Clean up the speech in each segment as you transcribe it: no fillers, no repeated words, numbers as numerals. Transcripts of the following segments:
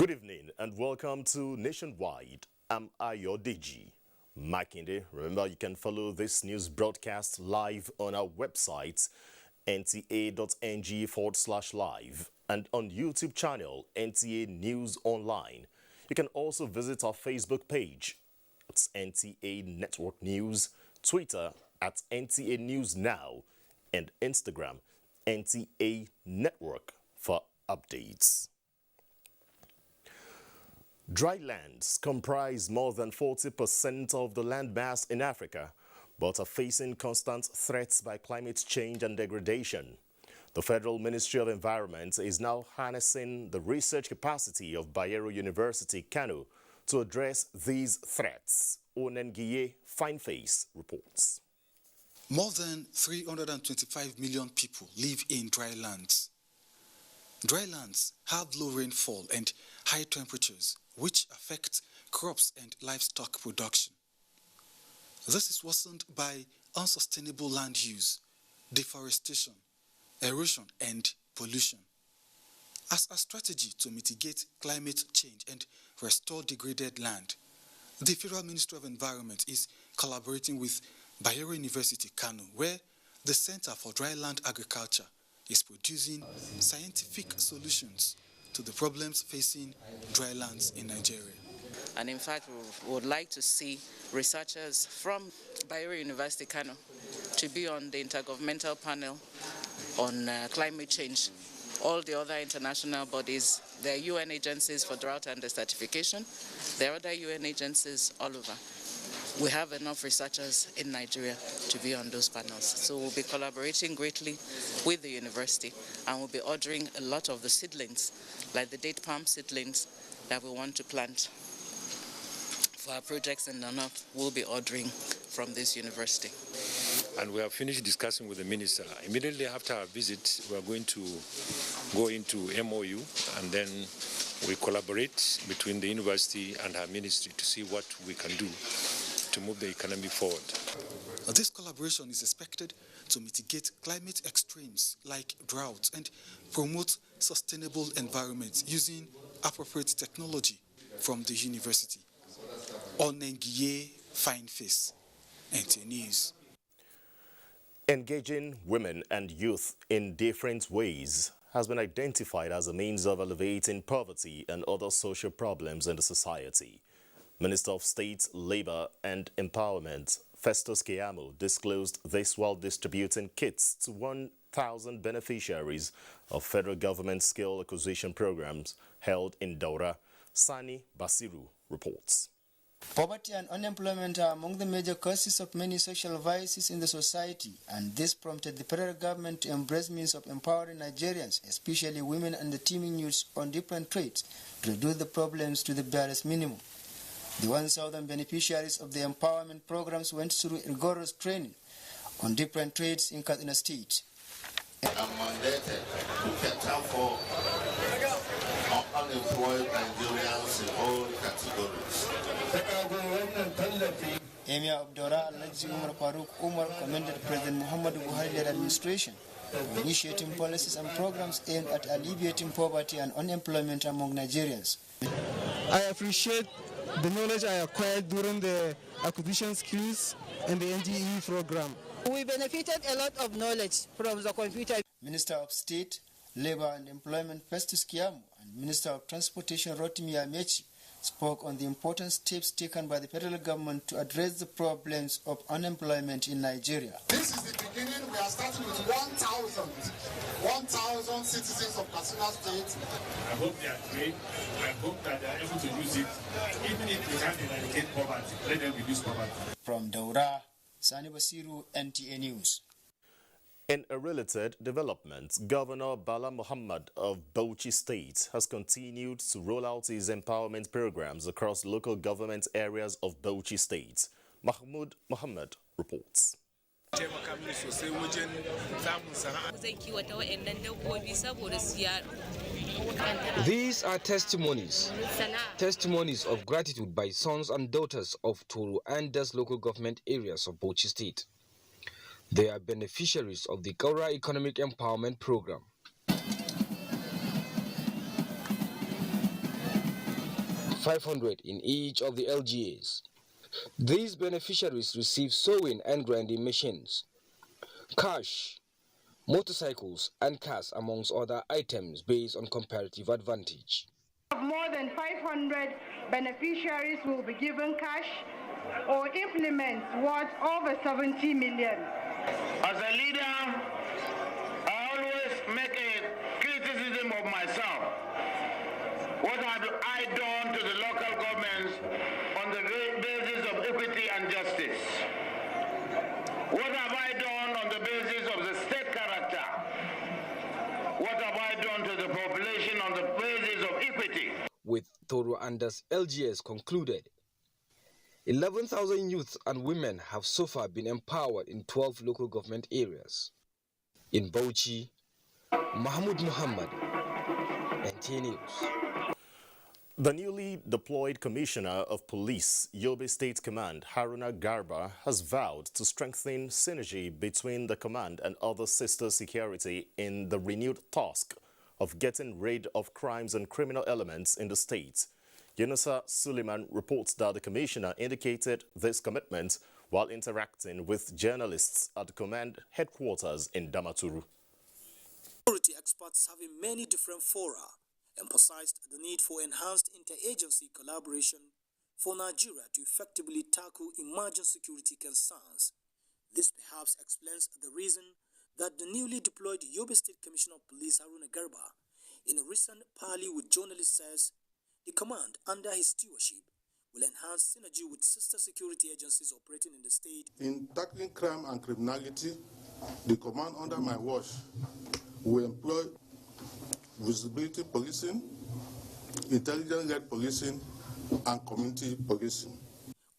Good evening and welcome to Nationwide. I'm Ayodiji Makinde. Remember, you can follow this news broadcast live on our website, nta.ng/live, and on YouTube channel, NTA News Online. You can also visit our Facebook page. It's NTA Network News, Twitter at NTA News Now, and Instagram, NTA Network for updates. Drylands comprise more than 40% of the landmass in Africa, but are facing constant threats by climate change and degradation. The Federal Ministry of Environment is now harnessing the research capacity of Bayero University, Kano, to address these threats. Onengiye Fineface reports. More than 325 million people live in drylands. Drylands have low rainfall and high temperatures, which affect crops and livestock production. This is worsened by unsustainable land use, deforestation, erosion, and pollution. As a strategy to mitigate climate change and restore degraded land, the Federal Ministry of Environment is collaborating with Bayero University, Kano, where the Center for Dryland Agriculture is producing scientific solutions to the problems facing drylands in Nigeria. And in fact, we would like to see researchers from Bayero University, Kano, to be on the Intergovernmental Panel on climate change. All the other international bodies, there are UN agencies for drought and desertification. There are other UN agencies all over. We have enough researchers in Nigeria to be on those panels. So we'll be collaborating greatly with the university, and we'll be ordering a lot of the seedlings, like the date palm seedlings that we want to plant for our projects in the north. We'll be ordering from this university. And we have finished discussing with the minister. Immediately after our visit, we are going to go into MOU, and then we collaborate between the university and our ministry to see what we can do to move the economy forward. This collaboration is expected to mitigate climate extremes like drought and promote sustainable environments using appropriate technology from the university. Onengiye Fineface, NTA News. Engaging women and youth in different ways has been identified as a means of alleviating poverty and other social problems in the society. Minister of State, Labor and Empowerment, Festus Keyamo, disclosed this while distributing kits to 1,000 beneficiaries of federal government skill acquisition programs held in Daura. Sani Basiru reports. Poverty and unemployment are among the major causes of many social vices in the society, and this prompted the federal government to embrace means of empowering Nigerians, especially women and the teeming youths on different trades, to reduce the problems to the barest minimum. The 1,000 beneficiaries of the empowerment programs went through rigorous training on different trades in Kaduna State. I'm mandated to cater for unemployed Nigerians in all categories. Emir of Daura, Alhaji Umar Faruk Umar, commended President Muhammadu Buhari-led administration for initiating policies and programs aimed at alleviating poverty and unemployment among Nigerians. I appreciate the knowledge I acquired during the acquisition skills and the NGE program. We benefited a lot of knowledge from the computer. Minister of State, Labor and Employment Festus Keyamo and Minister of Transportation Rotimi Amechi spoke on the important steps taken by the federal government to address the problems of unemployment in Nigeria. This is the beginning. We are starting with 1,000 citizens of Katsina State. I hope they are great. I hope that they are able to use it. Even if they can't eradicate poverty, let them reduce poverty. From Daura, Sani Basiru, NTA News. In a related development, Governor Bala Muhammad of Bauchi State has continued to roll out his empowerment programs across local government areas of Bauchi State. Mahmoud Muhammad reports. These are testimonies of gratitude by sons and daughters of Toro and Das local government areas of Bauchi State. They are beneficiaries of the Kaura Economic Empowerment Program. 500 in each of the LGAs. These beneficiaries receive sewing and grinding machines, cash, motorcycles and cars amongst other items based on comparative advantage. More than 500 beneficiaries will be given cash or implements worth over 70 million. As a leader, I always make a criticism of myself. What have I done to the local governments on the basis of equity and justice? What have I done on the basis of the state character? What have I done to the population on the basis of equity? With Toro Andas LGS concluded, 11,000 youths and women have so far been empowered in 12 local government areas. In Bauchi, Mahmoud Muhammad, NTA News. The newly deployed Commissioner of Police, Yobe State Command, Haruna Garba, has vowed to strengthen synergy between the command and other sister security in the renewed task of getting rid of crimes and criminal elements in the state. Yunusa Suleiman reports that the commissioner indicated this commitment while interacting with journalists at the command headquarters in Damaturu. Security experts have in many different fora emphasized the need for enhanced interagency collaboration for Nigeria to effectively tackle emerging security concerns. This perhaps explains the reason that the newly deployed Yobe State Commissioner of Police Haruna Garba, in a recent parley with journalists, says the command under his stewardship will enhance synergy with sister security agencies operating in the state. In tackling crime and criminality, the command under my watch will employ visibility policing, intelligence-led policing, and community policing.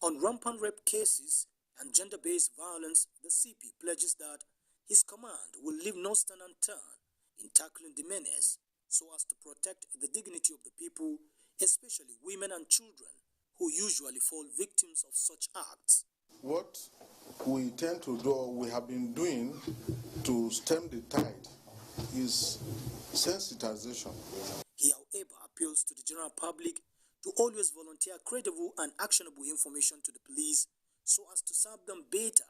On rampant rape cases and gender-based violence, the CP pledges that his command will leave no stone unturned in tackling the menace so as to protect the dignity of the people, especially women and children, who usually fall victims of such acts. What we tend to do, we have been doing to stem the tide, is sensitization. He, however, appeals to the general public to always volunteer credible and actionable information to the police so as to serve them better,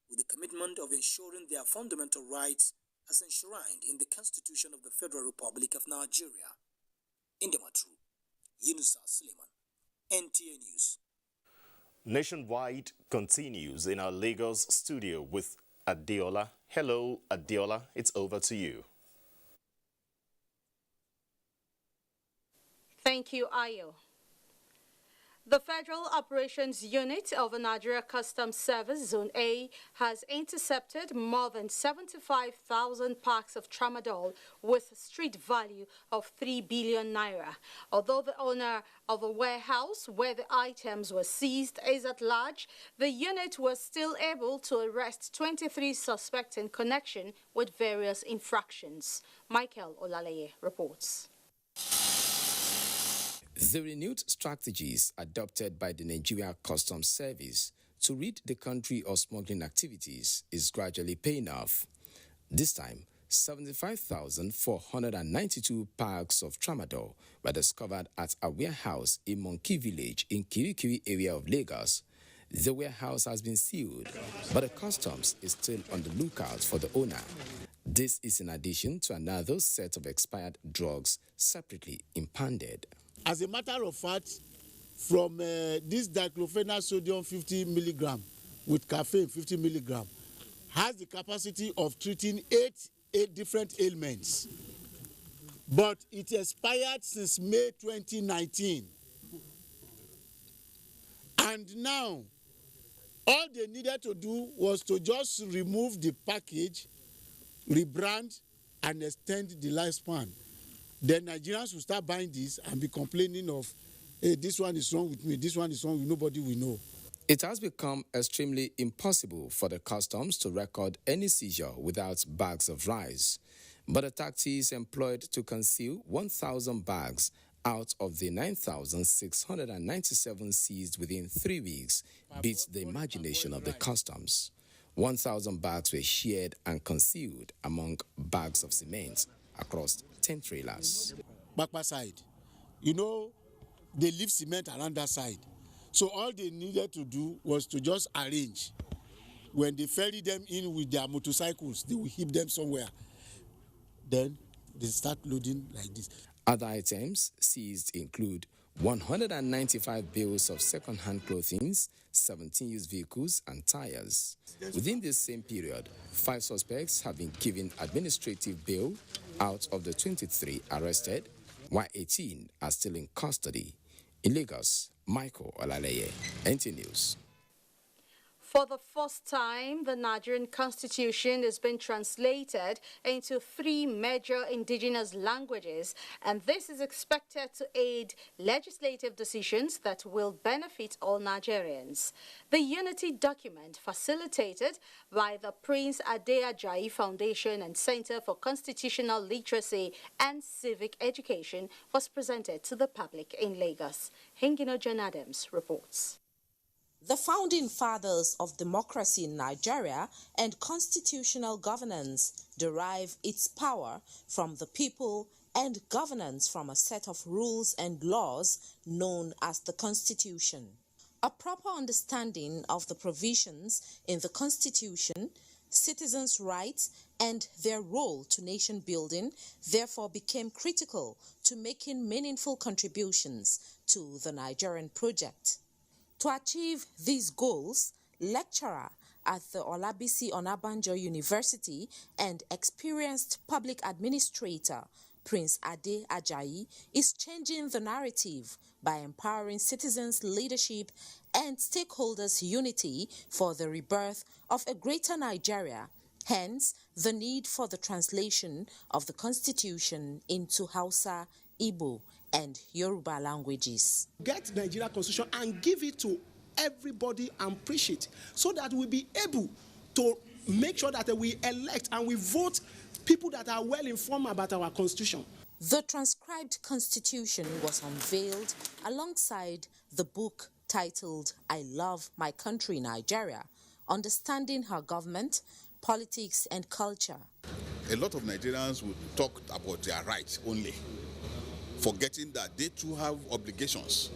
with the commitment of ensuring their fundamental rights as enshrined in the Constitution of the Federal Republic of Nigeria. In Damaturu, Yunusa Suleiman, NTA News. Nationwide continues in our Lagos studio with Adeola. Hello, Adeola. It's over to you. Thank you, Ayo. The Federal Operations Unit of the Nigeria Customs Service Zone A has intercepted more than 75,000 packs of tramadol with a street value of 3 billion naira. Although the owner of the warehouse where the items were seized is at large, the unit was still able to arrest 23 suspects in connection with various infractions. Michael Olaleye reports. The renewed strategies adopted by the Nigeria Customs Service to rid the country of smuggling activities is gradually paying off. This time, 75,492 packs of tramadol were discovered at a warehouse in Monkey Village in Kirikiri area of Lagos. The warehouse has been sealed, but the customs is still on the lookout for the owner. This is in addition to another set of expired drugs separately impounded. As a matter of fact, from this diclofenac sodium 50 milligram with caffeine 50 milligram has the capacity of treating eight different ailments. But it expired since May 2019. And now, all they needed to do was to just remove the package, rebrand, and extend the lifespan. Then Nigerians will start buying this and be complaining of, hey, this one is wrong with me, this one is wrong with nobody we know. It has become extremely impossible for the customs to record any seizure without bags of rice. But the tactics employed to conceal 1,000 bags out of the 9,697 seized within 3 weeks beats the imagination of the customs. 1,000 bags were shared and concealed among bags of cement across 10 trailers. Bakpa side, you know, they leave cement around that side. So all they needed to do was to just arrange. When they ferry them in with their motorcycles, they will heap them somewhere. Then they start loading like this. Other items seized include 195 bales of second-hand clothing, 17 used vehicles and tires. Within this same period, 5 suspects have been given administrative bail out of the 23 arrested, while 18 are still in custody. In Lagos, Michael Olaleye, NT News. For the first time, the Nigerian constitution has been translated into 3 major indigenous languages, and this is expected to aid legislative decisions that will benefit all Nigerians. The unity document, facilitated by the Prince Ade Ajayi Foundation and Center for Constitutional Literacy and Civic Education, was presented to the public in Lagos. Hingino John Adams reports. The founding fathers of democracy in Nigeria and constitutional governance derive its power from the people and governance from a set of rules and laws known as the Constitution. A proper understanding of the provisions in the Constitution, citizens' rights, and their role to nation building therefore became critical to making meaningful contributions to the Nigerian project. To achieve these goals, lecturer at the Olabisi Onabanjo University and experienced public administrator Prince Ade Ajayi is changing the narrative by empowering citizens' leadership and stakeholders' unity for the rebirth of a greater Nigeria, hence the need for the translation of the Constitution into Hausa, Igbo, and Yoruba languages. Get Nigeria Constitution and give it to everybody and preach it so that we'll be able to make sure that we elect and we vote people that are well informed about our Constitution. The transcribed Constitution was unveiled alongside the book titled I Love My Country, Nigeria, Understanding Her Government, Politics and Culture. A lot of Nigerians will talk about their rights only, forgetting that they too have obligations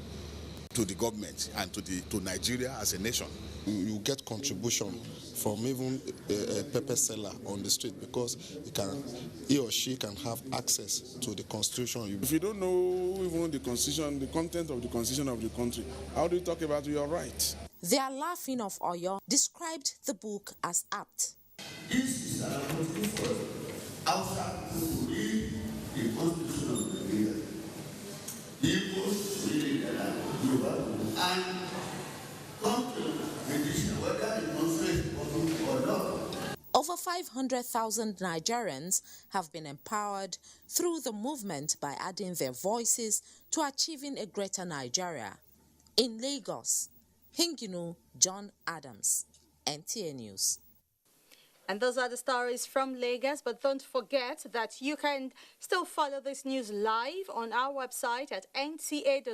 to the government and to Nigeria as a nation. You get contribution from even a pepper seller on the street because he or she can have access to the Constitution. If you don't know even the Constitution, the content of the Constitution of the country, how do you talk about your rights? The Alaafin of Oyo described the book as apt. This is an opportunity for outside people to read the Constitution of Nigeria. People read it and come to the decision whether the Constitution is possible or not. Over 500,000 Nigerians have been empowered through the movement by adding their voices to achieving a greater Nigeria. In Lagos, Hingino John Adams, NTA News. And those are the stories from Lagos, but don't forget that you can still follow this news live on our website at nta.ng/live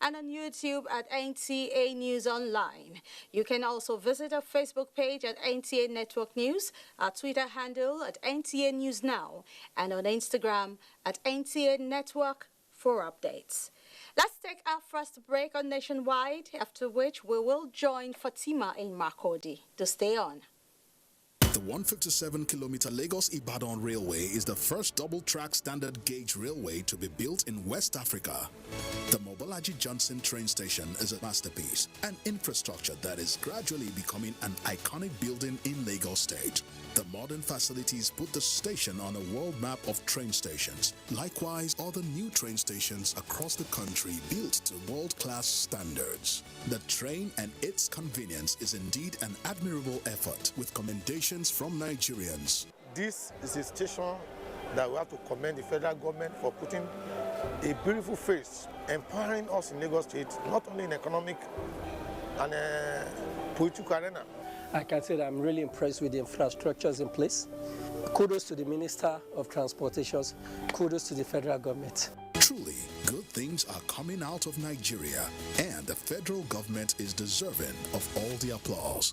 and on YouTube at NTA News Online. You can also visit our Facebook page at NTA Network News, our Twitter handle at NTA News Now, and on Instagram at NTA Network for updates. Let's take our first break on Nationwide, after which we will join Fatima in Makurdi. To stay on. The 157-kilometer Lagos-Ibadan Railway is the first double-track standard gauge railway to be built in West Africa. The Mobolaji Johnson train station is a masterpiece, an infrastructure that is gradually becoming an iconic building in Lagos State. The modern facilities put the station on a world map of train stations. Likewise, other new train stations across the country built to world-class standards. The train and its convenience is indeed an admirable effort, with commendations from Nigerians. This is a station that we have to commend the federal government for putting a beautiful face, empowering us in Lagos State, not only in economic and political arena. I can say that I'm really impressed with the infrastructures in place. Kudos to the Minister of Transportations. Kudos to the federal government. Truly, good things are coming out of Nigeria, and the federal government is deserving of all the applause.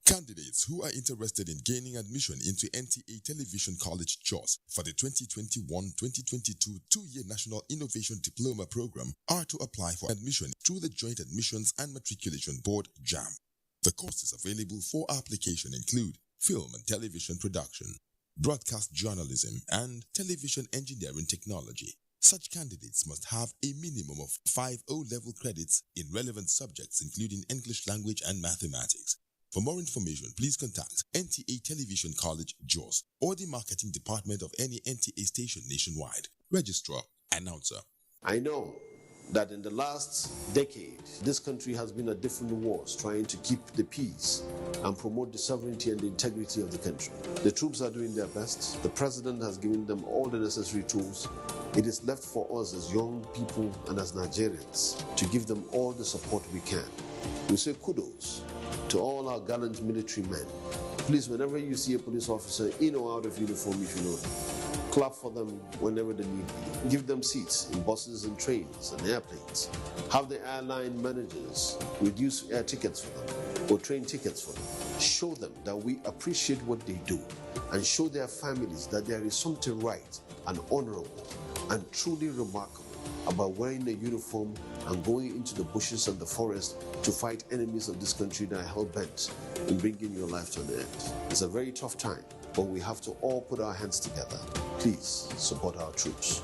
Can Candidates who are interested in gaining admission into NTA Television College Jos for the 2021-2022 two-year National Innovation Diploma Program are to apply for admission through the Joint Admissions and Matriculation Board (JAM). The courses available for application include film and television production, broadcast journalism, and television engineering technology. Such candidates must have a minimum of 5 O-level credits in relevant subjects including English language and mathematics. For more information, please contact NTA Television College Jos or the marketing department of any NTA station nationwide. Registrar, Announcer. I know that in the last decade, this country has been at different wars trying to keep the peace and promote the sovereignty and the integrity of the country. The troops are doing their best. The president has given them all the necessary tools. It is left for us as young people and as Nigerians to give them all the support we can. We say kudos to all our gallant military men. Please, whenever you see a police officer in or out of uniform, if you know them, clap for them whenever they need be. Give them seats in buses and trains and airplanes. Have the airline managers reduce air tickets for them or train tickets for them. Show them that we appreciate what they do and show their families that there is something right and honorable and truly remarkable about wearing a uniform and going into the bushes and the forest to fight enemies of this country that are hell-bent in bringing your life to an end. It's a very tough time, but we have to all put our hands together. Please support our troops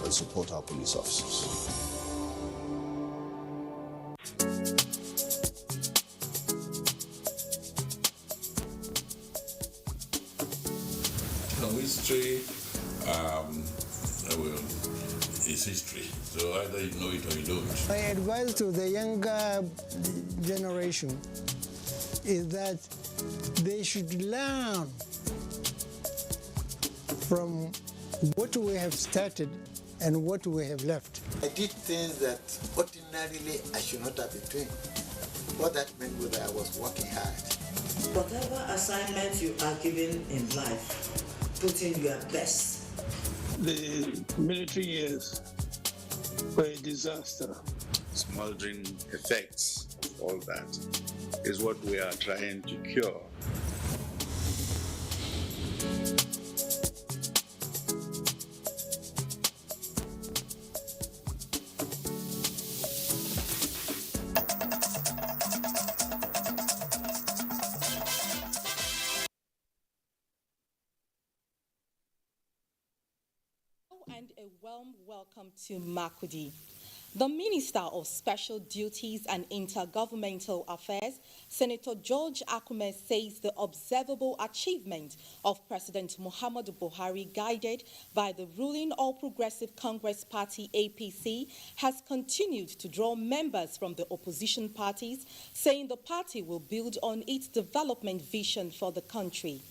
and support our police officers. History is history, so either you know it or you don't. My advice to the younger generation is that they should learn from what we have started and what we have left. I did things that ordinarily I should not have been doing. What that meant was that I was working hard. Whatever assignment you are given in life, put in your best. The military years were a disaster. Smoldering effects of all that is what we are trying to cure. And a warm welcome to Makurdi. The Minister of Special Duties and Intergovernmental Affairs, Senator George Akume, says the observable achievement of President Muhammadu Buhari, guided by the ruling All Progressive Congress Party APC, has continued to draw members from the opposition parties, saying the party will build on its development vision for the country.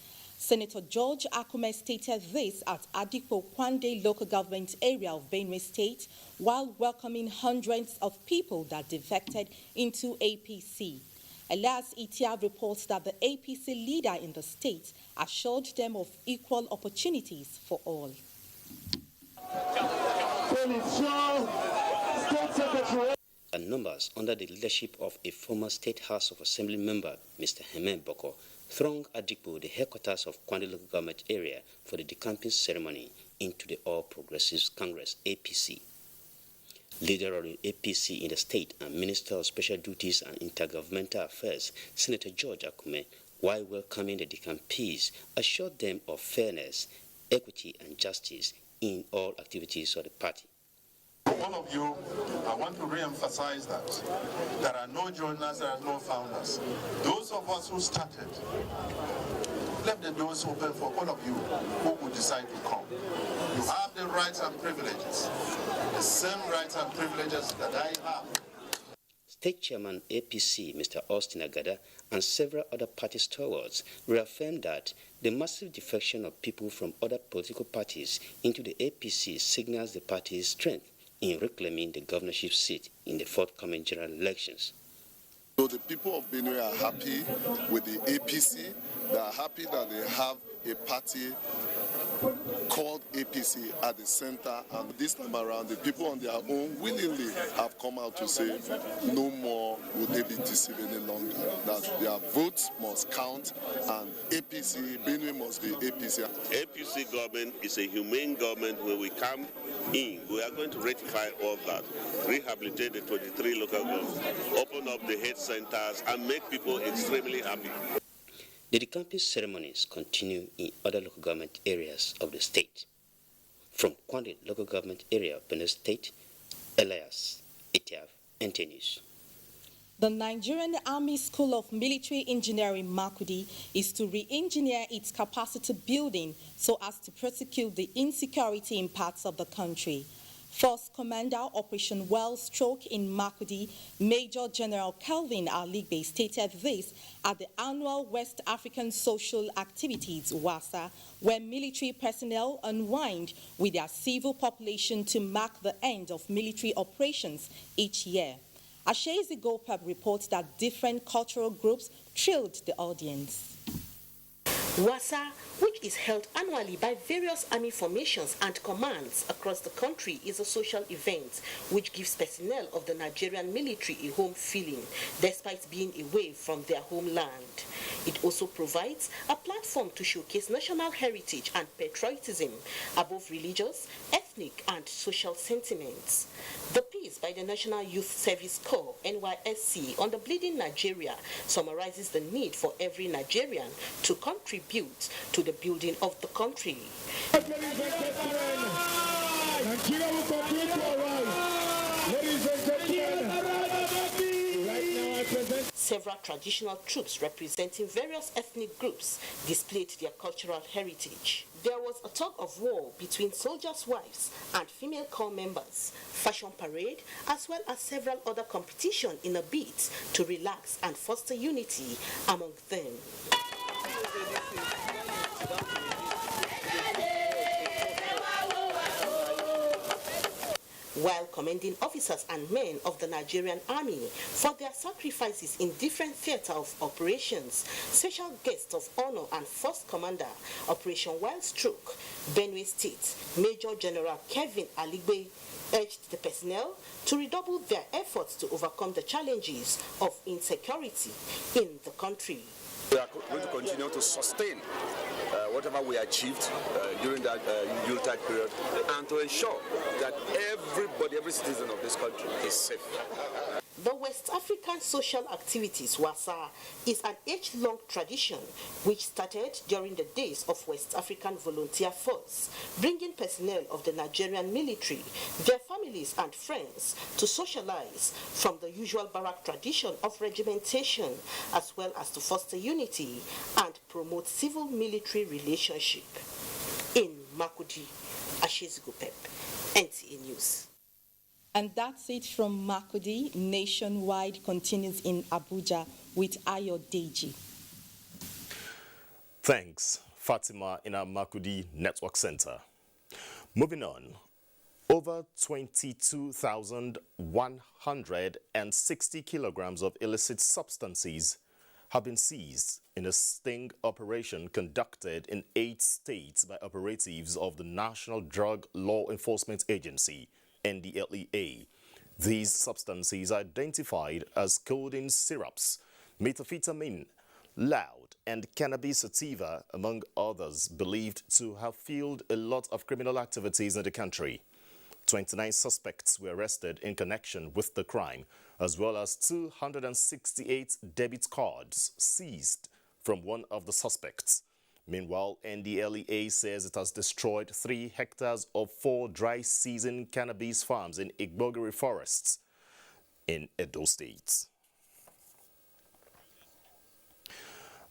Senator George Akume stated this at Adikpo Kwande local government area of Benue State while welcoming hundreds of people that defected into APC. Elias Itia reports that the APC leader in the state assured them of equal opportunities for all. And numbers under the leadership of a former State House of Assembly member, Mr. Hemen Boko, thronged Adikpo, the headquarters of Kwande local government area, for the decamping ceremony into the All Progressives Congress APC. Leader of the APC in the state and Minister of Special Duties and Intergovernmental Affairs, Senator George Akume, while welcoming the decampees, assured them of fairness, equity and justice in all activities of the party. All of you, I want to re-emphasize that there are no joiners, there are no founders. Those of us who started, left the doors open for all of you who would decide to come. You have the rights and privileges, the same rights and privileges that I have. State Chairman APC, Mr. Austin Agada, and several other party stalwarts reaffirmed that the massive defection of people from other political parties into the APC signals the party's strength in reclaiming the governorship seat in the forthcoming general elections. So the people of Benue are happy with the APC. They are happy that they have a party called APC at the center, and this time around the people on their own willingly have come out to say no more will they be deceived any longer, that their votes must count and APC, Benue must be APC. APC government is a humane government. When we come in, we are going to rectify all that, rehabilitate the 23 local governments, open up the health centers and make people extremely happy. The decamping ceremonies continue in other local government areas of the state. From Kwande local government area of Benue State, Elias Itiaf, NT News. The Nigerian Army School of Military Engineering, Makurdi, is to re-engineer its capacity building so as to prosecute the insecurity in parts of the country. Force Commander Operation Wellstroke in Makurdi, Major General Kelvin Aligbe stated this at the annual West African Social Activities, WASA, where military personnel unwind with their civil population to mark the end of military operations each year. Ashezi Gopab reports that different cultural groups thrilled the audience. WASA, which is held annually by various army formations and commands across the country, is a social event which gives personnel of the Nigerian military a home feeling, despite being away from their homeland. It also provides a platform to showcase national heritage and patriotism above religious, ethnic, and social sentiments. The piece by the National Youth Service Corps, NYSC, on the Bleeding Nigeria summarizes the need for every Nigerian to contribute to the building of the country. Nigeria will continue to arise. Ladies and gentlemen, right now I present. Several traditional troops representing various ethnic groups displayed their cultural heritage. There was a tug of war between soldiers' wives and female corps members, fashion parade, as well as several other competitions in a bid to relax and foster unity among them. While commending officers and men of the Nigerian Army for their sacrifices in different theater of operations, special guest of honor and first commander, Operation Wellstroke, Benue State, Major General Kevin Aligbe, urged the personnel to redouble their efforts to overcome the challenges of insecurity in the country. We are going to continue to sustain whatever we achieved during that Yuletide period, and to ensure that every citizen of this country is safe. The West African Social Activities, WASA, is an age-long tradition which started during the days of West African Volunteer Force, bringing personnel of the Nigerian military, their families and friends to socialize from the usual barrack tradition of regimentation, as well as to foster unity and promote civil-military relationship. In Makurdi, Ashezi Gopep, NTA News. And that's it from Makurdi. Nationwide continues in Abuja with Ayo Deji. Thanks, Fatima, in our Makurdi Network Center. Moving on, over 22,160 kilograms of illicit substances have been seized in a sting operation conducted in 8 states by operatives of the National Drug Law Enforcement Agency, NDLEA. These substances are identified as codeine syrups, methamphetamine, loud, and cannabis sativa, among others, believed to have fueled a lot of criminal activities in the country. 29 suspects were arrested in connection with the crime, as well as 268 debit cards seized from one of the suspects. Meanwhile, NDLEA says it has destroyed 3 hectares of 4 dry season cannabis farms in Igbogiri forests in Edo State.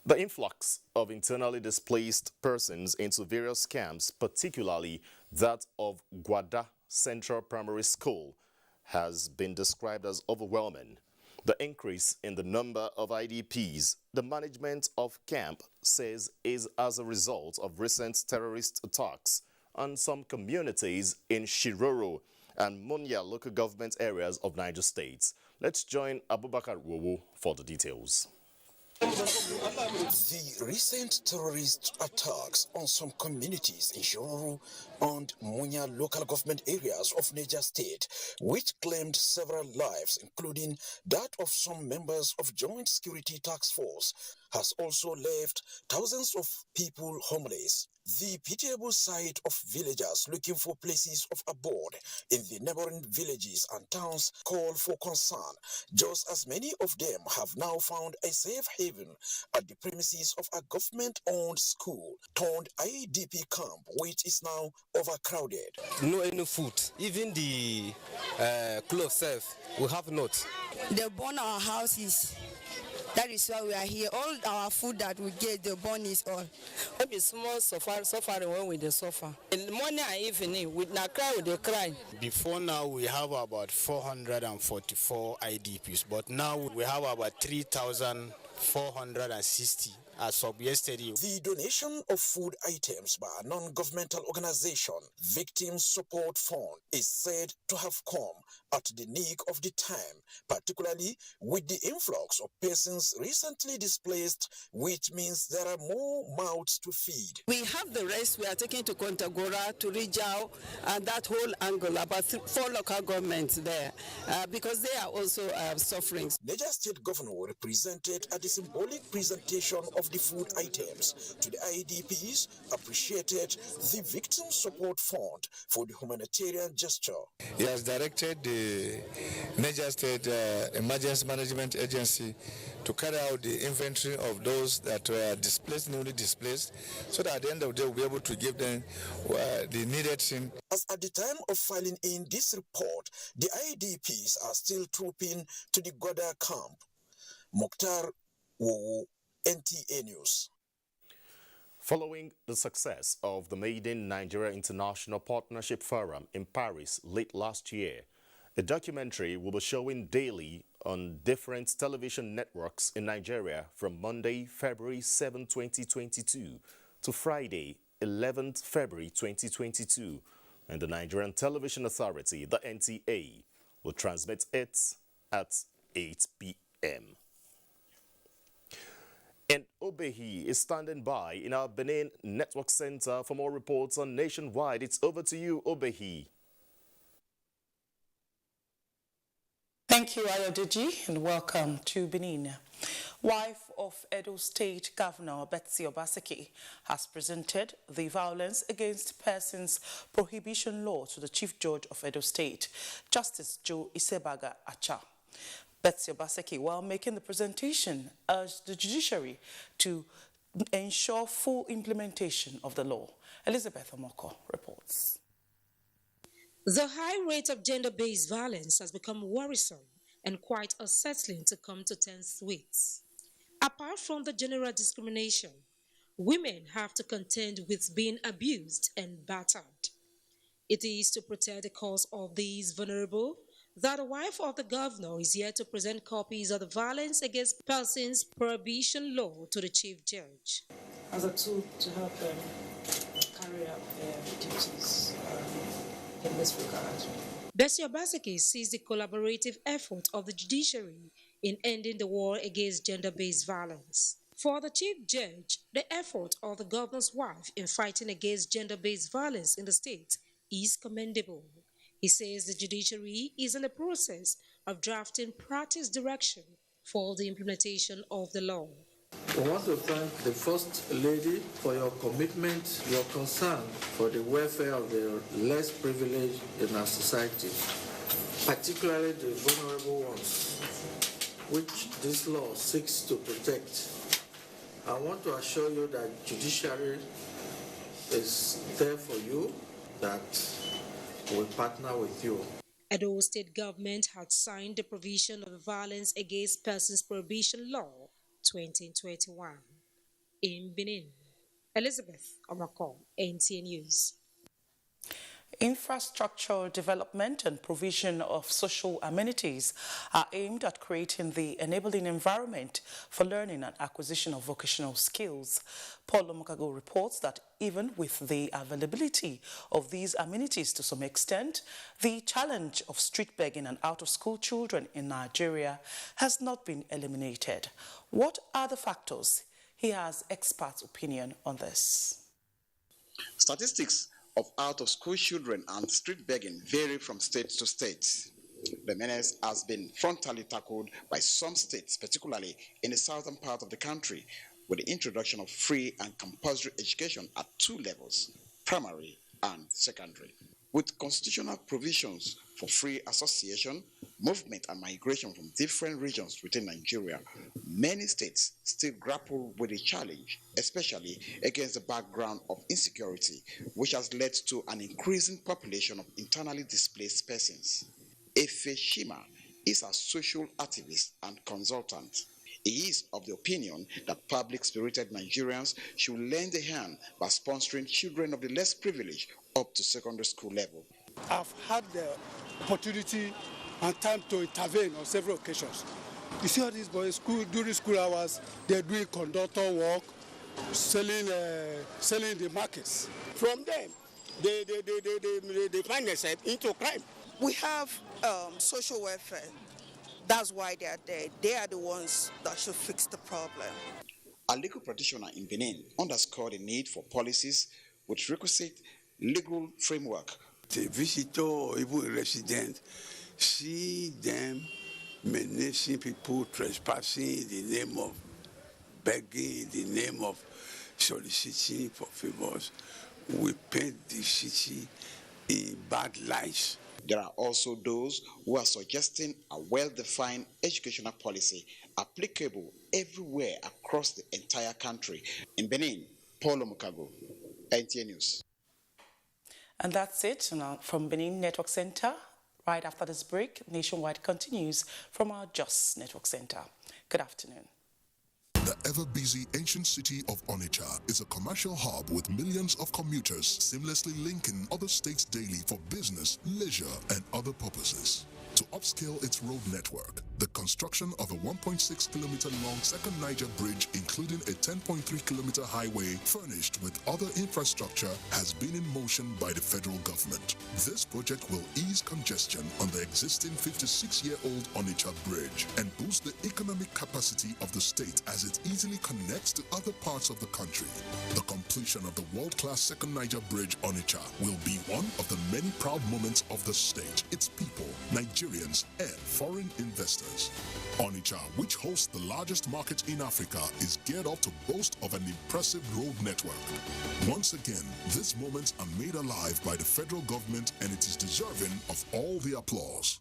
The influx of internally displaced persons into various camps, particularly that of Gwada Central Primary School, has been described as overwhelming. The increase in the number of IDPs, the management of camp says, is as a result of recent terrorist attacks on some communities in Shiroro and Munya local government areas of Niger State. Let's join Abubakar Wowo for the details. The recent terrorist attacks on some communities in Shororo and Munya local government areas of Niger State, which claimed several lives, including that of some members of Joint Security Task Force, has also left thousands of people homeless. The pitiable sight of villagers looking for places of abode in the neighboring villages and towns call for concern, just as many of them have now found a safe haven at the premises of a government-owned school turned IDP camp, which is now overcrowded. No any food, even the clothes self, we have not. They burn our houses. That is why we are here. All our food that we get, the burn is all. Maybe small suffering when we the suffer. In the morning and evening, we not cry, we cry. Before now, we have about 444 IDPs, but now we have about 3,460 as of yesterday. The donation of food items by a non-governmental organization, Victim Support Fund, is said to have come at the nick of the time, particularly with the influx of persons recently displaced, which means there are more mouths to feed. We have the rest we are taking to Kontagora, to Rijau, and that whole angle, about 4 local governments there, because they are also suffering. Niger State Governor represented at the symbolic presentation of the food items to the IDPs, appreciated the Victim Support Fund for the humanitarian gesture. He has directed the Niger State Emergency Management Agency to carry out the inventory of those that were displaced, newly displaced, so that at the end of the day we'll be able to give them the needed thing. As at the time of filing in this report, the IDPs are still trooping to the Goda camp. Mokhtar Wowo, NTA News. Following the success of the Made in Nigeria International Partnership Forum in Paris late last year, a documentary will be showing daily on different television networks in Nigeria from Monday, February 7, 2022 to Friday, 11th February 2022. And the Nigerian Television Authority, the NTA, will transmit it at 8 p.m. And Obehi is standing by in our Benin Network Center for more reports on Nationwide. It's over to you, Obehi. Thank you, Ayodeji, and welcome to Benin. Wife of Edo State Governor Betsy Obaseki has presented the Violence Against Persons Prohibition Law to the Chief Judge of Edo State, Justice Joe Isebaga Acha. Betsy Obaseki, while making the presentation, urged the judiciary to ensure full implementation of the law. Elizabeth Omoko reports. The high rate of gender-based violence has become worrisome and quite unsettling to come to terms with. Apart from the general discrimination, women have to contend with being abused and battered. It is to protect the cause of these vulnerable that the wife of the governor is here to present copies of the Violence Against Persons Prohibition Law to the Chief Judge. As a tool to help them carry out their duties in this regard. Betsy Obaseki sees the collaborative effort of the judiciary in ending the war against gender-based violence. For the Chief Judge, the effort of the governor's wife in fighting against gender-based violence in the state is commendable. He says the judiciary is in the process of drafting practice direction for the implementation of the law. I want to thank the First Lady for your commitment, your concern for the welfare of the less privileged in our society, particularly the vulnerable ones, which this law seeks to protect. I want to assure you that judiciary is there for you, that we partner with you. Edo State government had signed the provision of the Violence Against Persons Prohibition Law 2021. In Benin, Elizabeth Omako, NTA News. Infrastructure development and provision of social amenities are aimed at creating the enabling environment for learning and acquisition of vocational skills. Paul Omokago reports that even with the availability of these amenities to some extent, the challenge of street begging and out-of-school children in Nigeria has not been eliminated. What are the factors? He has experts' opinion on this. Statistics of out-of-school children and street begging vary from state to state. The menace has been frontally tackled by some states, particularly in the southern part of the country, with the introduction of free and compulsory education at 2 levels, primary and secondary. With constitutional provisions for free association, movement and migration from different regions within Nigeria, many states still grapple with the challenge, especially against the background of insecurity, which has led to an increasing population of internally displaced persons. Efe Shima is a social activist and consultant. He is of the opinion that public-spirited Nigerians should lend a hand by sponsoring children of the less privileged up to secondary school level. I've had the opportunity and time to intervene on several occasions. You see all these boys during school hours, they're doing conductor work, selling the markets. From them, they find themselves into crime. We have social welfare. That's why they are there. They are the ones that should fix the problem. A legal practitioner in Benin underscored the need for policies with requisite legal framework. The visitor or even resident see them menacing people, trespassing in the name of begging, in the name of soliciting for favors. We paint the city in bad lights. There are also those who are suggesting a well-defined educational policy applicable everywhere across the entire country. In Benin, Paul Omokago, NTA News. And that's it from Benin Network Center. Right after this break, Nationwide continues from our Jos Network Center. Good afternoon. The ever-busy ancient city of Onitsha is a commercial hub with millions of commuters seamlessly linking other states daily for business, leisure, and other purposes. To upscale its road network, the construction of a 1.6-kilometer-long second Niger bridge, including a 10.3-kilometer highway furnished with other infrastructure, has been in motion by the federal government. This project will ease congestion on the existing 56-year-old Onitsha bridge and boost the economic capacity of the state as it easily connects to other parts of the country. The completion of the world-class second Niger bridge Onitsha will be one of the many proud moments of the state, its people, Nigerians, and foreign investors. Onitsha, which hosts the largest market in Africa, is geared up to boast of an impressive road network. Once again, these moments are made alive by the federal government, and it is deserving of all the applause.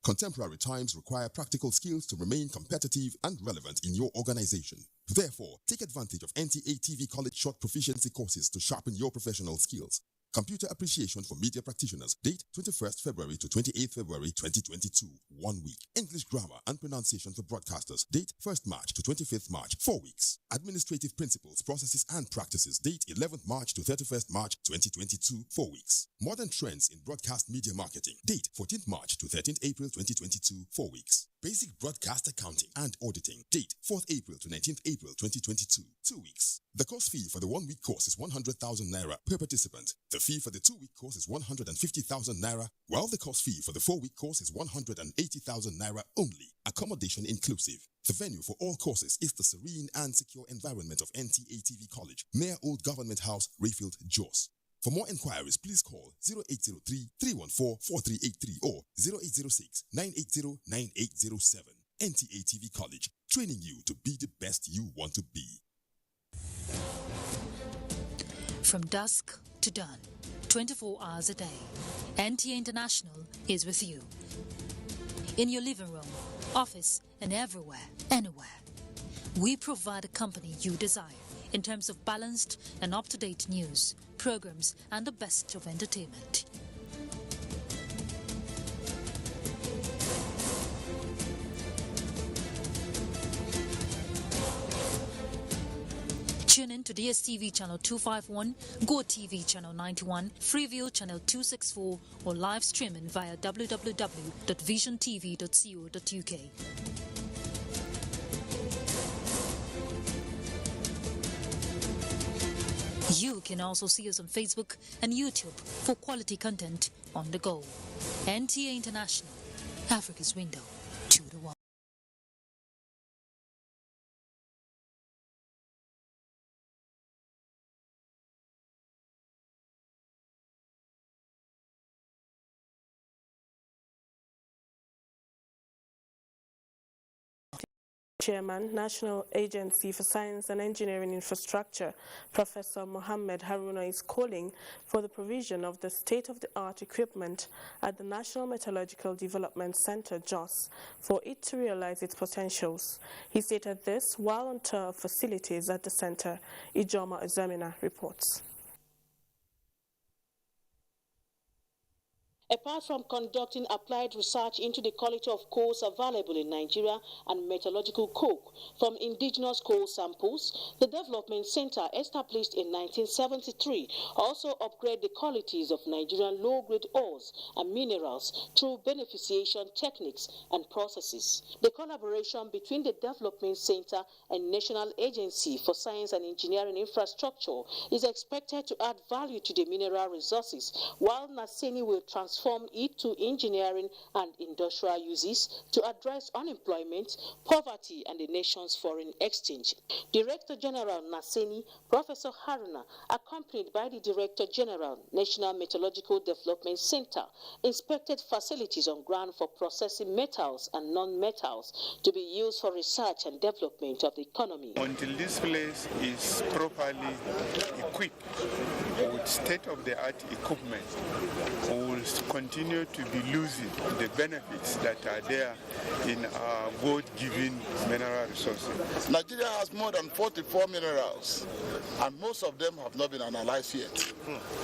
Contemporary times require practical skills to remain competitive and relevant in your organization. Therefore, take advantage of NTA TV College Short Proficiency courses to sharpen your professional skills. Computer Appreciation for Media Practitioners. Date 21st February to 28th February 2022. 1 week. English Grammar and Pronunciation for Broadcasters. Date 1st March to 25th March. 4 weeks. Administrative Principles, Processes and Practices. Date 11th March to 31st March 2022. 4 weeks. Modern Trends in Broadcast Media Marketing. Date 14th March to 13th April 2022. 4 weeks. Basic Broadcast Accounting and Auditing. Date 4th April to 19th April 2022. 2 weeks. The course fee for the 1 week course is 100,000 Naira per participant. The fee for the 2 week course is 150,000 Naira, while the course fee for the 4 week course is 180,000 Naira only, accommodation inclusive. The venue for all courses is the serene and secure environment of NTA TV College, near Old Government House, Rayfield, Jos. For more inquiries, please call 0803-314-4383 or 0806-980-9807. NTA TV College, training you to be the best you want to be. From dusk to dawn, 24 hours a day, NTA International is with you. In your living room, office, and everywhere, anywhere. We provide the company you desire in terms of balanced and up-to-date news, programs, and the best of entertainment. Tune in to DSTV channel 251, GoTV channel 91, Freeview channel 264, or live streaming via www.visiontv.co.uk. You can also see us on Facebook and YouTube for quality content on the go. NTA International, Africa's window to the world. Chairman, National Agency for Science and Engineering Infrastructure, Professor Mohammed Haruna, is calling for the provision of the state-of-the-art equipment at the National Metallurgical Development Center, JOS, for it to realize its potentials. He stated this while on tour of facilities at the center. Ijoma Ezemina reports. Apart from conducting applied research into the quality of coals available in Nigeria and metallurgical coke from indigenous coal samples, the Development Center, established in 1973, also upgrade the qualities of Nigerian low-grade ores and minerals through beneficiation techniques and processes. The collaboration between the Development Center and National Agency for Science and Engineering Infrastructure is expected to add value to the mineral resources, while Naseni will transform it to engineering and industrial uses to address unemployment, poverty, and the nation's foreign exchange. Director General Naseni, Professor Haruna, accompanied by the Director General, National Metallurgical Development Center, inspected facilities on ground for processing metals and non-metals to be used for research and development of the economy. Until this place is properly equipped with state-of-the-art equipment, we will continue to be losing the benefits that are there in our God-given mineral resources. Nigeria has more than 44 minerals, and most of them have not been analyzed yet.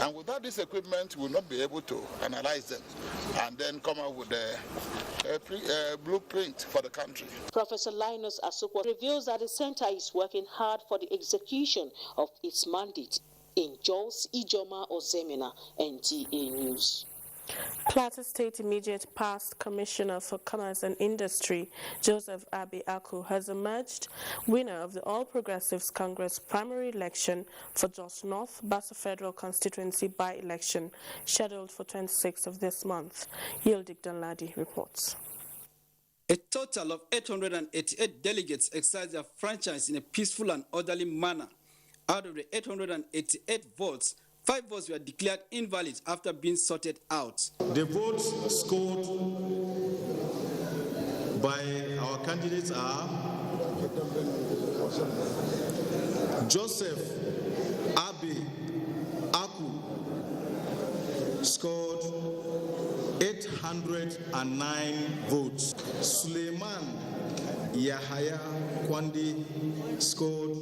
And without this equipment, we will not be able to analyze them and then come up with a blueprint for the country. Professor Linus Asukwa reveals that the center is working hard for the execution of its mandate. In Jos, Ijoma Ozemina, NTA News. Plateau State Immediate Past Commissioner for Commerce and Industry, Joseph Abi Aku, has emerged winner of the All Progressives Congress primary election for Jos North Bassa Federal Constituency by-election, scheduled for 26th of this month. Yildik Danladi reports. A total of 888 delegates exercised their franchise in a peaceful and orderly manner. Out of the 888 votes, 5 votes were declared invalid after being sorted out. The votes scored by our candidates are Joseph Abi Aku scored 809 votes. Suleiman Yahaya Kwandi scored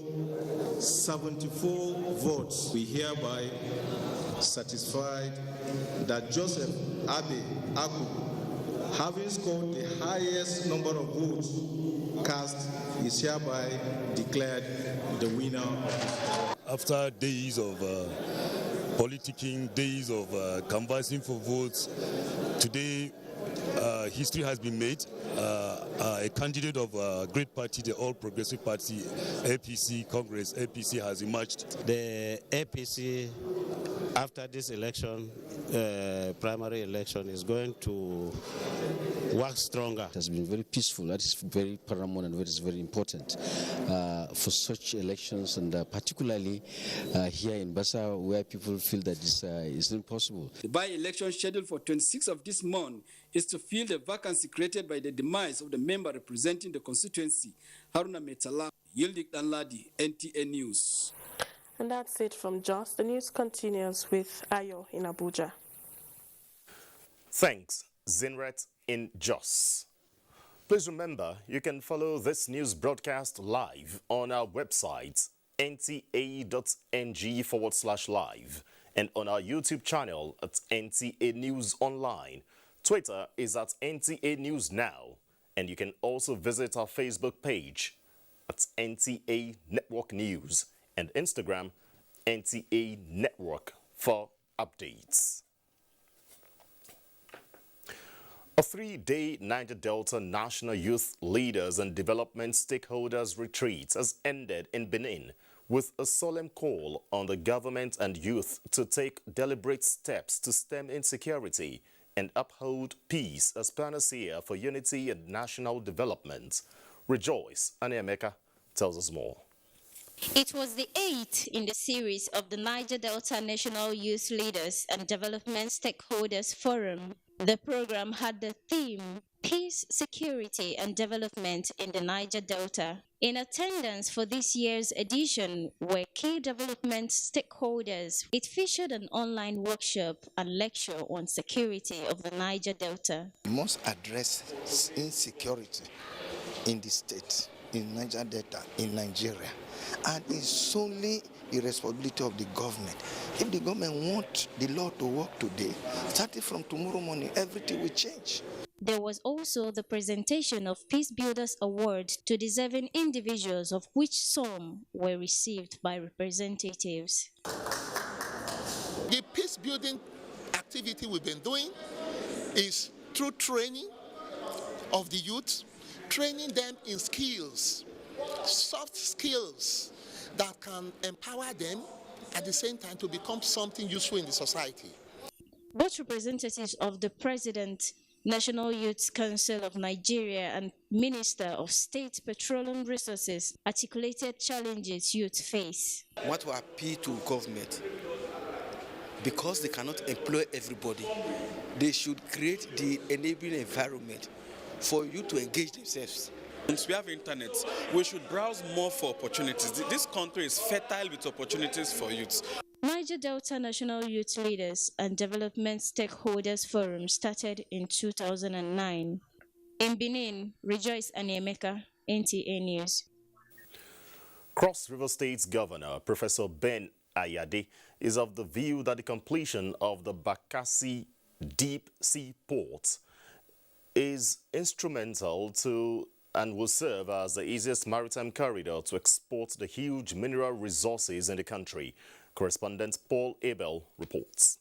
74 votes. We hereby satisfied that Joseph Abi Aku, having scored the highest number of votes cast, is hereby declared the winner. After days of politicking, days of canvassing for votes, today history has been made. A candidate of a great party, the All Progressive Party, APC, Congress, APC has emerged. The APC, after this election, primary election, is going to work stronger. It has been very peaceful. That is very paramount and that is very important for such elections, and particularly here in Bassa, where people feel that this is impossible. The by-election scheduled for 26th of this month is to fill the vacancy created by the demise of the member representing the constituency, Haruna Metala. Yildik Danladi, NTA News. And that's it from Jos. The news continues with Ayo in Abuja. Thanks, Zinret in Jos. Please remember, you can follow this news broadcast live on our website, nta.ng/live, and on our YouTube channel at NTA News Online. Twitter is at NTA News Now, and you can also visit our Facebook page at NTA Network News and Instagram NTA Network for updates. A 3-day Niger Delta National Youth Leaders and Development Stakeholders Retreat has ended in Benin with a solemn call on the government and youth to take deliberate steps to stem insecurity and uphold peace as panacea for unity and national development. Rejoice Aniemeka tells us more. It was the 8th in the series of the Niger Delta National Youth Leaders and Development Stakeholders Forum. The program had the theme, Peace, Security and Development in the Niger Delta. In attendance for this year's edition were key development stakeholders. It featured an online workshop and lecture on security of the Niger Delta. We must address insecurity in the state, in Niger Delta, in Nigeria. And it's solely the responsibility of the government. If the government wants the law to work today, starting from tomorrow morning, everything will change. There was also the presentation of Peace Builders Award to deserving individuals, of which some were received by representatives. The peace building activity we've been doing is through training of the youth, training them in skills, soft skills that can empower them at the same time to become something useful in the society. Both representatives of the President, National Youth Council of Nigeria and Minister of State Petroleum Resources articulated challenges youth face. What will appeal to government? Because they cannot employ everybody, they should create the enabling environment for you to engage themselves. Once we have internet, we should browse more for opportunities. This country is fertile with opportunities for youths. Niger Delta National Youth Leaders and Development Stakeholders Forum started in 2009. In Benin, Rejoice Aniemeka, NTA News. Cross River State's Governor, Professor Ben Ayade, is of the view that the completion of the Bakassi Deep Sea Port is instrumental to and will serve as the easiest maritime corridor to export the huge mineral resources in the country. Correspondent Paul Abel reports.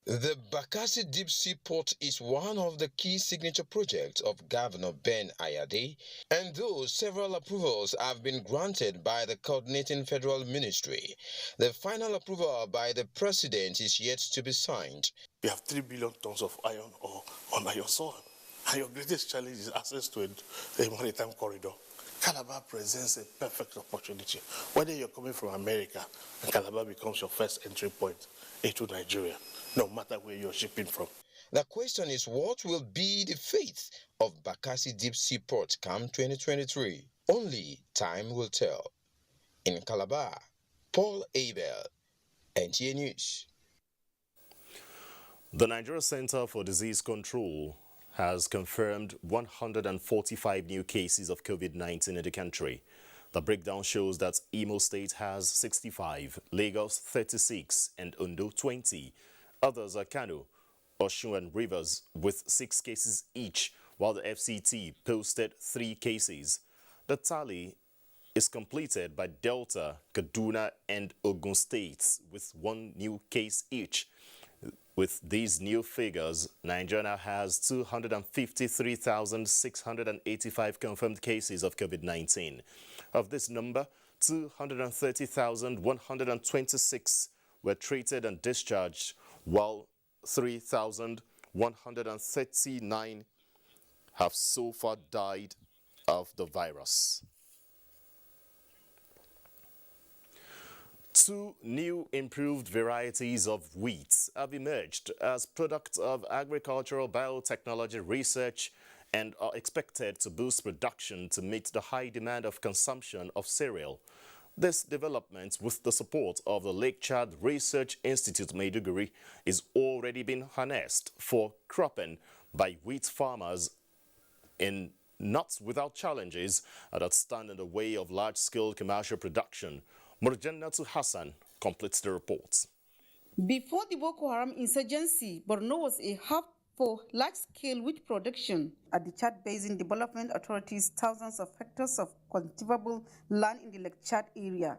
The Bakassi Deep Sea Port is one of the key signature projects of Governor Ben Ayade, and though several approvals have been granted by the coordinating federal ministry, the final approval by the president is yet to be signed. We have 3 billion tons of iron ore under your soil, and your greatest challenge is access to a maritime corridor. Calabar presents a perfect opportunity. Whether you're coming from America, and Calabar becomes your first entry point into Nigeria, no matter where you're shipping from. The question is, what will be the fate of Bakassi Deep Sea Port come 2023? Only time will tell. In Calabar, Paul Abel, NTA News. The Nigeria Center for Disease Control has confirmed 145 new cases of COVID-19 in the country. The breakdown shows that Imo State has 65, Lagos 36, and Ondo 20. Others are Kano, Osun and Rivers with 6 cases each, while the FCT posted 3 cases. The tally is completed by Delta, Kaduna, and Ogun states with 1 new case each. With these new figures, Nigeria now has 253,685 confirmed cases of COVID-19. Of this number, 230,126 were treated and discharged, while 3,139 have so far died of the virus. 2 new improved varieties of wheat have emerged as products of agricultural biotechnology research and are expected to boost production to meet the high demand of consumption of cereal. This development, with the support of the Lake Chad Research Institute Maiduguri, is already being harnessed for cropping by wheat farmers in not without challenges that stand in the way of large-scale commercial production. Murjannatu Hassan completes the report. Before the Boko Haram insurgency, Borno was a hub For large-scale wheat production, at the Chad Basin Development Authority's thousands of hectares of cultivable land in the Lake Chad area.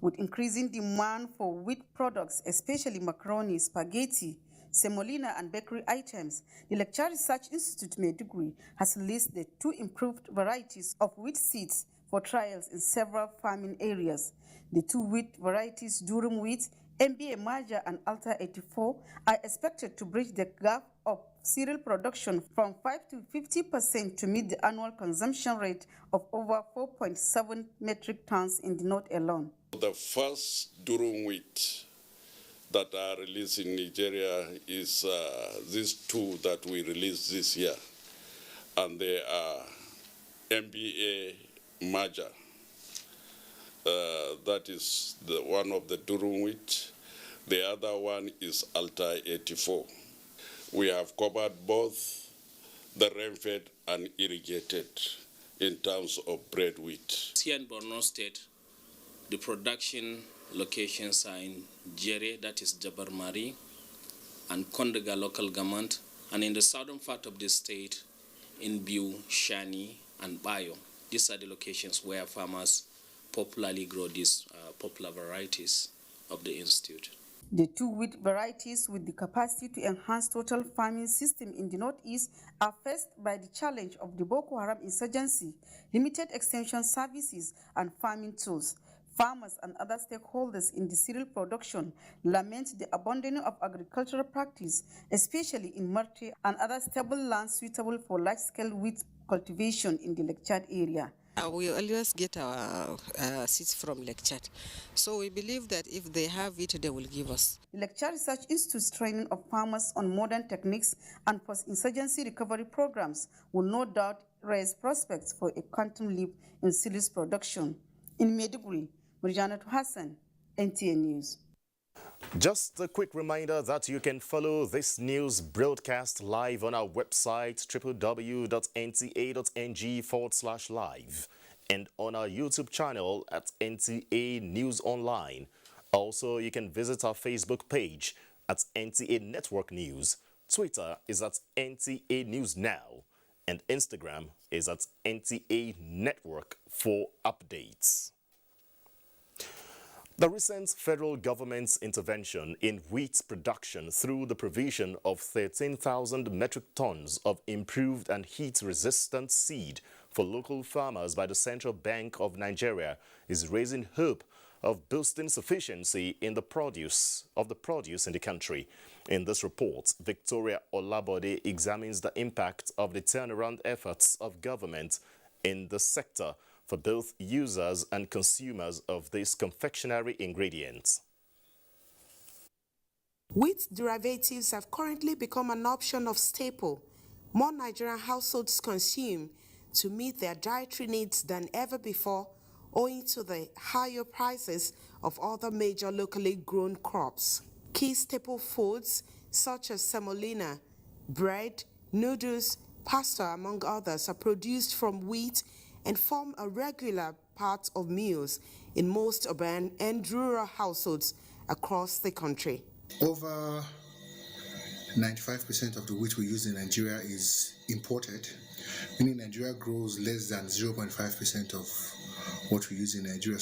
With increasing demand for wheat products, especially macaroni, spaghetti, semolina, and bakery items, the Lake Chad Research Institute Maiduguri has released the 2 improved varieties of wheat seeds for trials in several farming areas. The 2 wheat varieties, durum wheat, MBA Maja, and Alta 84, are expected to bridge the gap of cereal production from 5 to 50% to meet the annual consumption rate of over 4.7 metric tons in the north alone. The first durum wheat that are released in Nigeria is these 2 that we released this year, and they are MBA Maja. That is the one of the durum wheat. The other one is Alta 84. We have covered both the rain-fed and irrigated in terms of bread wheat. Here in Borno State, the production locations are in Jere, that is Jabarmari, and Kondega local government, and in the southern part of the state, in Biu, Shani, and Bayo. These are the locations where farmers popularly grow these popular varieties of the institute. The 2 wheat varieties with the capacity to enhance total farming system in the northeast are faced by the challenge of the Boko Haram insurgency, limited extension services, and farming tools. Farmers and other stakeholders in the cereal production lament the abandoning of agricultural practice, especially in Marte and other stable lands suitable for large-scale wheat cultivation in the Lake Chad area. We always get our seeds from Lake Chad. So we believe that if they have it, they will give us. The Lake Chad Research Institute's training of farmers on modern techniques and post-insurgency recovery programs will no doubt raise prospects for a quantum leap in cereals production. In Maiduguri, Murjanatu Hassan, NTA News. Just a quick reminder that you can follow this news broadcast live on our website www.nta.ng/live and on our YouTube channel at NTA News Online. Also, you can visit our Facebook page at NTA Network News. Twitter is at NTA News Now, and Instagram is at NTA Network for updates. The recent federal government's intervention in wheat production through the provision of 13,000 metric tons of improved and heat-resistant seed for local farmers by the Central Bank of Nigeria is raising hope of boosting sufficiency in the produce in the country. In this report, Victoria Olabode examines the impact of the turnaround efforts of government in the sector for both users and consumers of these confectionery ingredients. Wheat derivatives have currently become an option of staple more Nigerian households consume to meet their dietary needs than ever before, owing to the higher prices of other major locally grown crops. Key staple foods such as semolina, bread, noodles, pasta, among others, are produced from wheat and form a regular part of meals in most urban and rural households across the country. Over 95% of the wheat we use in Nigeria is imported, meaning Nigeria grows less than 0.5% of what we use in Nigeria.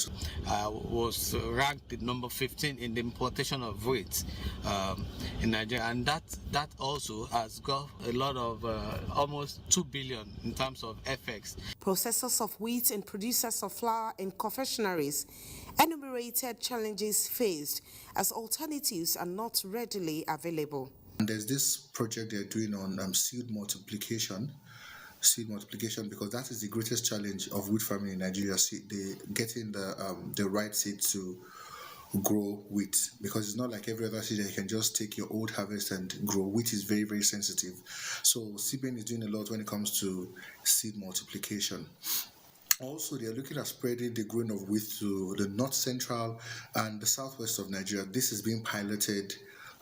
Was ranked at number 15 in the importation of wheat in Nigeria, and that also has got a lot of almost 2 billion in terms of FX. Processors of wheat and producers of flour and confectionaries enumerated challenges faced as alternatives are not readily available. And there's this project they're doing on seed multiplication, because that is the greatest challenge of wheat farming in Nigeria. Getting the right seed to grow wheat, because it's not like every other seed that you can just take your old harvest and grow. Wheat is very, very sensitive. So CBN is doing a lot when it comes to seed multiplication. Also, they are looking at spreading the growing of wheat to the north central and the southwest of Nigeria. This is being piloted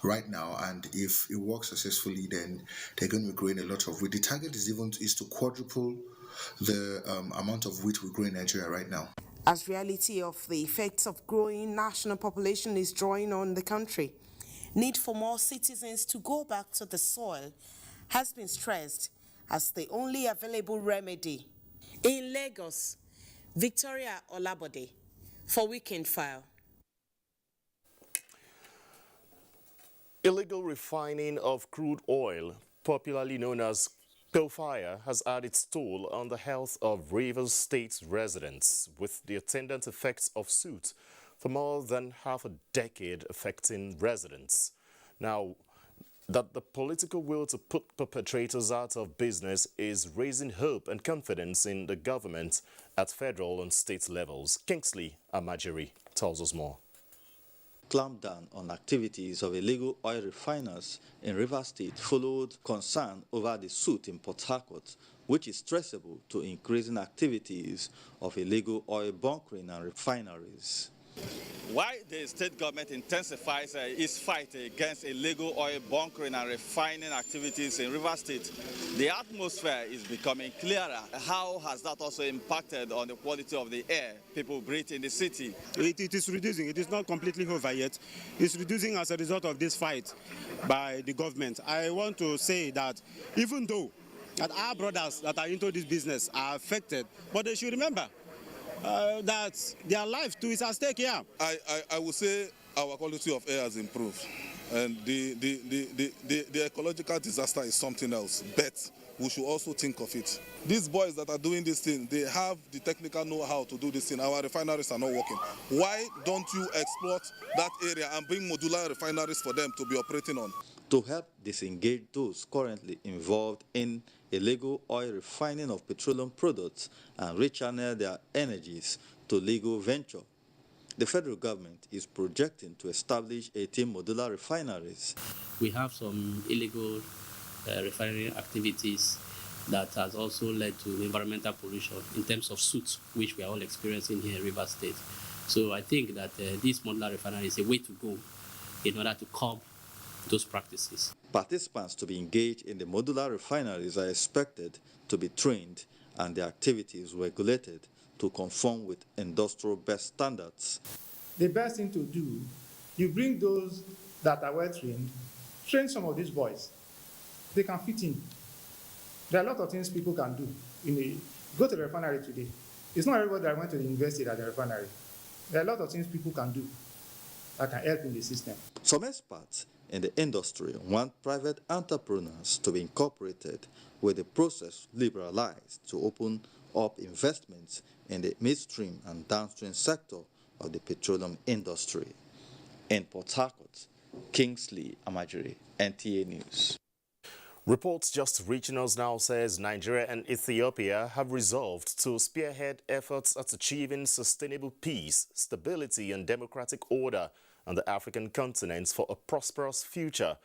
right now, and if it works successfully, then they're going to be growing a lot of wheat. The target is to quadruple the amount of wheat we grow in Nigeria right now. As reality of the effects of growing national population is drawing on the country, need for more citizens to go back to the soil has been stressed as the only available remedy. In Lagos, Victoria Olabode for Weekend File. Illegal refining of crude oil, popularly known as coal fire, has had its toll on the health of Rivers State residents, with the attendant effects of soot for more than half a decade affecting residents. Now, that the political will to put perpetrators out of business is raising hope and confidence in the government at federal and state levels. Kingsley Amajiri tells us more. Clampdown on activities of illegal oil refiners in Rivers State followed concern over the suit in Port Harcourt, which is traceable to increasing activities of illegal oil bunkering and refineries. Why the state government intensifies its fight against illegal oil bunkering and refining activities in Rivers State, the atmosphere is becoming clearer. How has that also impacted on the quality of the air people breathe in the city? It is reducing. It is not completely over yet. It's reducing as a result of this fight by the government. I want to say that even though that our brothers that are into this business are affected, but they should remember that their life too is at stake here. I would say our quality of air has improved, and the ecological disaster is something else, but we should also think of it. These boys that are doing this thing, they have the technical know-how to do this thing. Our refineries are not working. Why don't you exploit that area and bring modular refineries for them to be operating on? To help disengage those currently involved in illegal oil refining of petroleum products and rechannel their energies to legal venture, the federal government is projecting to establish 18 modular refineries. We have some illegal refinery activities that has also led to environmental pollution in terms of soot, which we are all experiencing here in Rivers State. So I think that this modular refinery is a way to go in order to curb those practices. Participants to be engaged in the modular refineries are expected to be trained and their activities regulated to conform with industrial best standards. The best thing to do, you bring those that are well trained, train some of these boys. They can fit in. There are a lot of things people can do. Go to the refinery today. It's not everybody that went to the university at the refinery. There are a lot of things people can do that can help in the system. Some experts in the industry want private entrepreneurs to be incorporated with the process liberalized to open up investments in the midstream and downstream sector of the petroleum industry. In Port Harcourt, Kingsley Amajiri, NTA News. Reports just reaching us now says Nigeria and Ethiopia have resolved to spearhead efforts at achieving sustainable peace, stability and democratic order on the African continent for a prosperous future.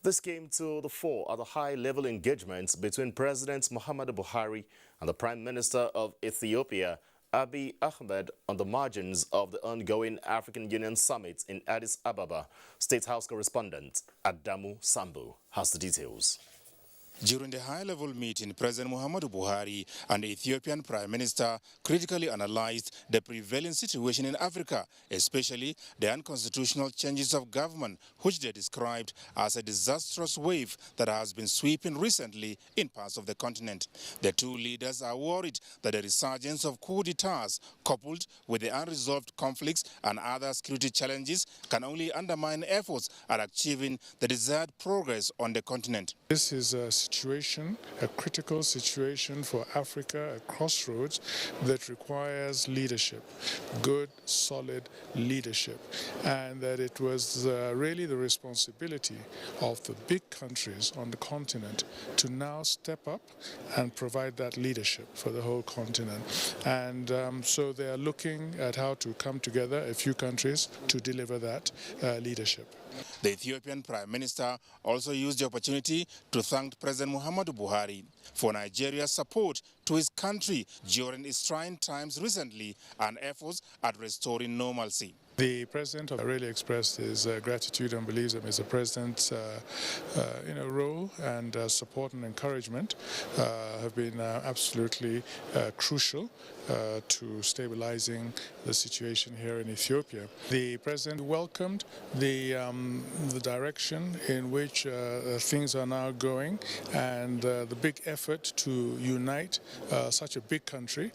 This came to the fore at a high-level engagement between President Muhammadu Buhari and the Prime Minister of Ethiopia, Abiy Ahmed, on the margins of the ongoing African Union Summit in Addis Ababa. State House correspondent Adamu Sambu has the details. During the high-level meeting, President Muhammadu Buhari and the Ethiopian Prime Minister critically analyzed the prevailing situation in Africa, especially the unconstitutional changes of government, which they described as a disastrous wave that has been sweeping recently in parts of the continent. The two leaders are worried that the resurgence of coup d'etats, coupled with the unresolved conflicts and other security challenges, can only undermine efforts at achieving the desired progress on the continent. This is a situation, a critical situation for Africa, a crossroads that requires leadership, good, solid leadership, and that it was really the responsibility of the big countries on the continent to now step up and provide that leadership for the whole continent. And so they are looking at how to come together, a few countries, to deliver that leadership. The Ethiopian Prime Minister also used the opportunity to thank President Muhammadu Buhari. for Nigeria's support to his country during its trying times recently and efforts at restoring normalcy. The president really expressed his gratitude and believes that Mr. President's role and support and encouragement have been absolutely crucial to stabilizing the situation here in Ethiopia. The president welcomed the direction in which things are now going and the big effort to unite such a big country.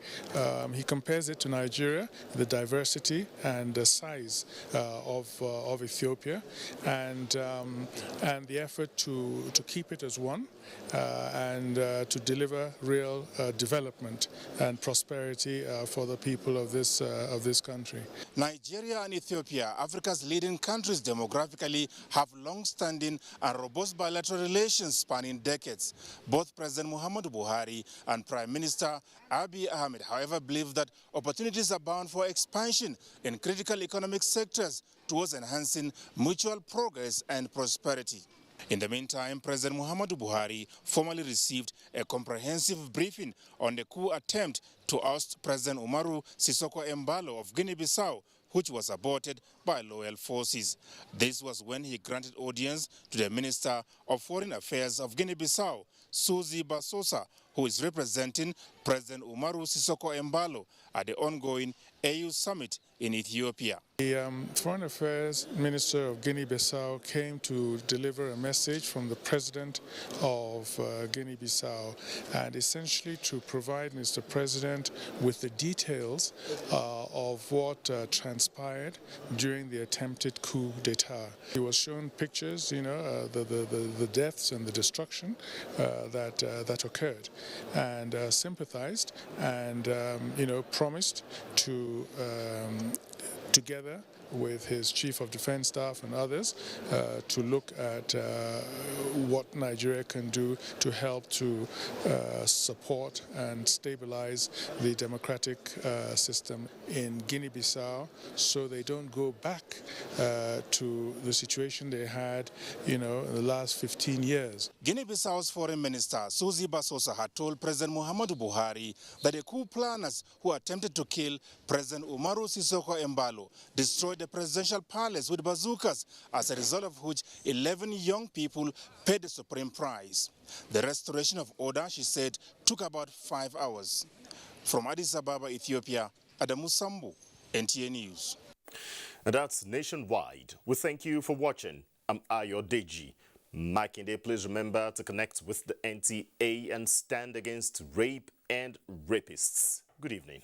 He compares it to Nigeria, the diversity and the size of Ethiopia, and the effort to keep it as one and to deliver real development and prosperity for the people of this country. Nigeria and Ethiopia, Africa's leading countries demographically, have long-standing and robust bilateral relations spanning decades. Both President Muhammadu Buhari and Prime Minister Abiy Ahmed, however, believe that opportunities abound for expansion in critical economic sectors towards enhancing mutual progress and prosperity. In the meantime, President Muhammadu Buhari formally received a comprehensive briefing on the coup attempt to oust President Umaru Sissoco Embalo of Guinea-Bissau, which was aborted by loyal forces. This was when he granted audience to the Minister of Foreign Affairs of Guinea-Bissau, Suzy Basosa, who is representing President Umaru Sissoco Embalo at the ongoing AU summit in Ethiopia. The Foreign Affairs Minister of Guinea-Bissau came to deliver a message from the President of Guinea-Bissau and essentially to provide Mr. President with the details of what transpired during the attempted coup d'etat. He was shown pictures, the deaths and the destruction that occurred, and sympathized and promised to together with his Chief of Defense Staff and others to look at what Nigeria can do to help to support and stabilize the democratic system in Guinea-Bissau so they don't go back to the situation they had, in the last 15 years. Guinea-Bissau's Foreign Minister Suzy Basosa had told President Muhammadu Buhari that the coup planners who attempted to kill President Umaru Sissoco Embalo destroyed the presidential palace with bazookas, as a result of which 11 young people paid the supreme price. The restoration of order, she said, took about 5 hours. From Addis Ababa, Ethiopia, Adamu Sambu, NTA News. And that's nationwide. We thank you for watching. I'm Ayo Deji. Makinde, please remember to connect with the NTA and stand against rape and rapists. Good evening.